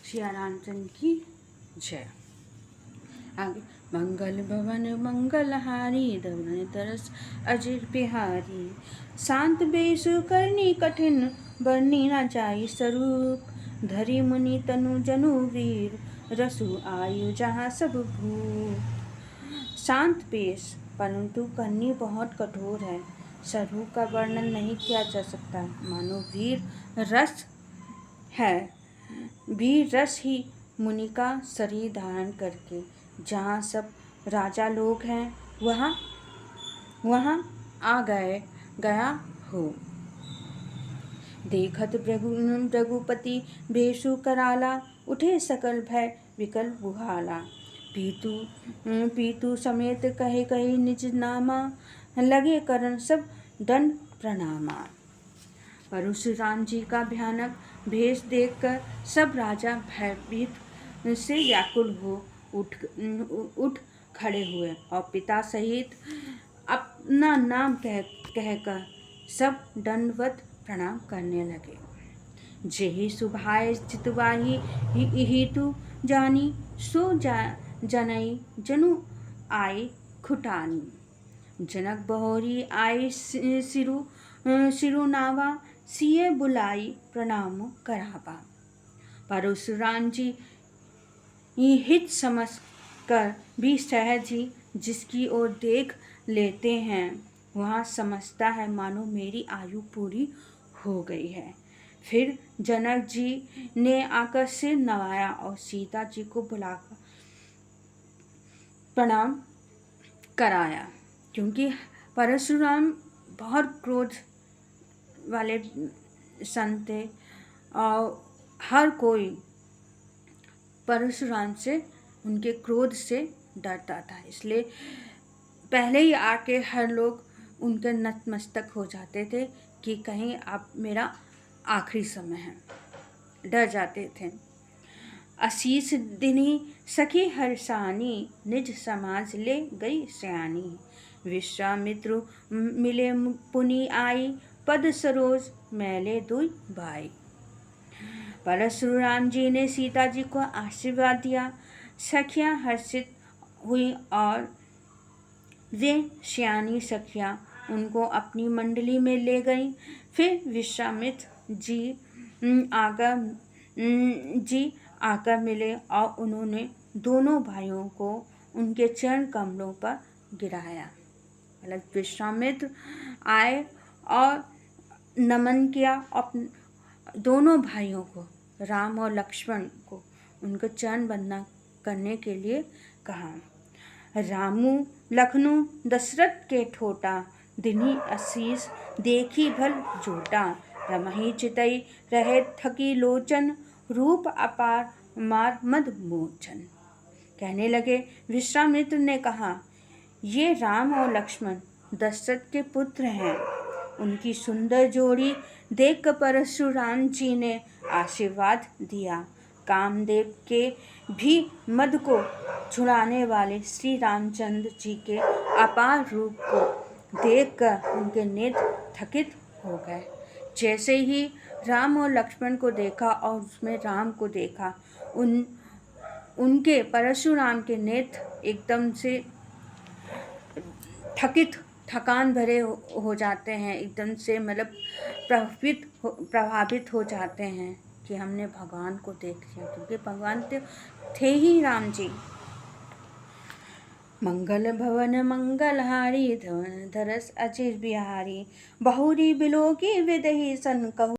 सिया रामचंद्र की जय। आगे मंगल भवन मंगलहारी धवन तरस अजिर बिहारी शांत बेसु करनी कठिन बरनी न जाई स्वरूप धरि मुनि तनु जनु वीर रसु आयु जहाँ सब भूप। शांत बेस परंतु करनी बहुत कठोर है, स्वरूप का वर्णन नहीं किया जा सकता। मानो वीर रस है, वीर रस ही मुनि का शरीर धारण करके जहाँ सब राजा लोग हैं वहाँ आ गया हो। देखत रघुपति भेषु कराला उठे सकल भय विकल बुहाला। पीतु समेत कहे कहे निज नामा लगे करन सब दंड प्रणामा। परशुराम जी का भयानक भेष देखकर सब राजा भयभीत से व्याकुल हो उठ खड़े हुए और पिता सहित अपना नाम कहकर सब दंडवत प्रणाम करने लगे। जेहि सुभाए चितवाही हितु जानी सो जनई जनु आई खुटानी। जनक बहोरी आई सिरु नावा सिए बुलाई प्रणाम करावा। परशुराम जी हित समझ कर भी सहज ही जिसकी ओर देख लेते हैं वहाँ समझता है मानो मेरी आयु पूरी हो गई है। फिर जनक जी ने आकर सिर नवाया और सीता जी को बुलाकर प्रणाम कराया, क्योंकि परशुराम बहुत क्रोध वाले संत थे और हर कोई परशुराम से उनके क्रोध से डरता था। इसलिए पहले ही आके हर लोग उनके नतमस्तक हो जाते थे कि कहीं अब मेरा आखिरी समय है, डर जाते थे। आशीष दिनी सखी हर्षानी निज समाज ले गई सयानी। विश्वामित्र मिले पुनि आई पद सरोज मैले दुई भाई। परशुराम जी ने सीता जी को आशीर्वाद दिया। सखियां हर्षित हुई और वे सयानी सखियां उनको अपनी मंडली में ले गईं। फिर विश्वामित्र जी आकर मिले और उन्होंने दोनों भाइयों को उनके चरण कमलों पर गिराया। मतलब विश्वामित्र आए और नमन किया और दोनों भाइयों को राम और लक्ष्मण को उनके चरण वंदना करने के लिए कहा। रामू लखनू दशरथ के ठोटा दिनी आशीष देखी भल जोटा। रमही चितई रहे थकी लोचन रूप अपार मार मद मोचन। कहने लगे विश्वामित्र ने कहा, ये राम और लक्ष्मण दशरथ के पुत्र हैं। उनकी सुंदर जोड़ी देखकर परशुराम जी ने आशीर्वाद दिया। कामदेव के भी मद को छुड़ाने वाले श्री रामचंद्र जी के अपार रूप को देखकर उनके नेत्र थकित हो गए। जैसे ही राम और लक्ष्मण को देखा और उसमें राम को देखा, उनके परशुराम के नेत्र एकदम से थकान भरे हो जाते हैं, एकदम से मतलब प्रभावित हो जाते हैं कि हमने भगवान को देख लिया, क्योंकि भगवान तो थे ही राम जी। मंगल भवन मंगलहारी धवन धरस अजिर बिहारी बहुरी बिलोकी विदहि सन कहु।